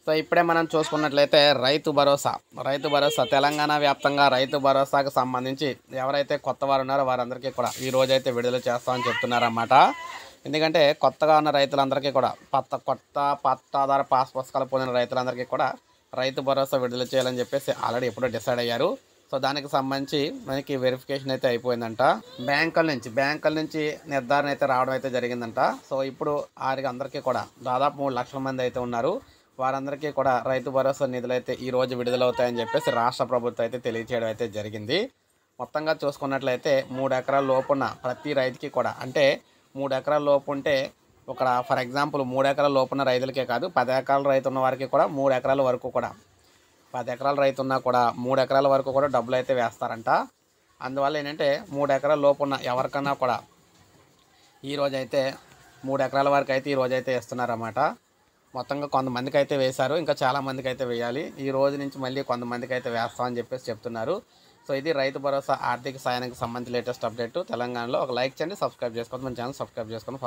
So ఇప్పుడే మనం చూసుకున్నట్లయితే రైతు భరోసా తెలంగాణ వ్యాప్తంగా రైతు భరోసాకు సంబంధించి ఎవరైతే కొత్త వారు ఉన్నారో వారందరికీ కూడా ఈ రోజైతే విడుదల చేస్తామని చెప్తున్నారన్నమాట. ఎందుకంటే కొత్తగా ఉన్న రైతులందరికీ కూడా కొత్త పట్టాదార పాస్ పుస్తకాలు పొందిన రైతులందరికీ కూడా రైతు భరోసా విడుదల చేయాలని చెప్పేసి ఆల్రెడీ ఎప్పుడో డిసైడ్ అయ్యారు. సో దానికి సంబంధించి మనకి వెరిఫికేషన్ అయితే అయిపోయిందంట. బ్యాంకుల నుంచి నిర్ధారణ అయితే రావడం అయితే జరిగిందంట. సో ఇప్పుడు అందరికీ కూడా దాదాపు 3 లక్షల మంది అయితే ఉన్నారు. వారందరికీ కూడా రైతు భరోసా నిధులు అయితే ఈ రోజు విడుదలవుతాయని చెప్పేసి రాష్ట్ర ప్రభుత్వం అయితే తెలియజేయడం అయితే జరిగింది. మొత్తంగా చూసుకున్నట్లయితే 3 ఎకరాల లోపున్న ప్రతి రైతుకి కూడా, అంటే 3 ఎకరాల లోపు ఉంటే ఒక ఫర్ ఎగ్జాంపుల్ 3 ఎకరాల లోపున్న రైతులకే కాదు, 10 ఎకరాల రైతు ఉన్న వారికి కూడా 3 ఎకరాల వరకు కూడా, 10 ఎకరాల రైతు ఉన్నా కూడా 3 ఎకరాల వరకు కూడా డబ్బులు అయితే వేస్తారంట. అందువల్ల ఏంటంటే 3 ఎకరాల లోపున్న ఎవరికన్నా కూడా ఈరోజైతే 3 ఎకరాల వరకు అయితే ఈరోజైతే ఇస్తున్నారన్నమాట. మొత్తంగా కొంతమందికి అయితే వేశారు, ఇంకా చాలామందికి అయితే వేయాలి. ఈ రోజు నుంచి మళ్ళీ కొంతమందికి అయితే వేస్తామని చెప్పేసి చెప్తున్నారు. సో ఇది రైతు భరోసా ఆర్థిక సాయానికి సంబంధించి లేటెస్ట్ అప్డేట్ తెలంగాణలో. ఒక లైక్ చేయండి, సబ్స్క్రైబ్ చేసుకోండి, మన ఛానల్ సబ్స్క్రైబ్ చేసుకొని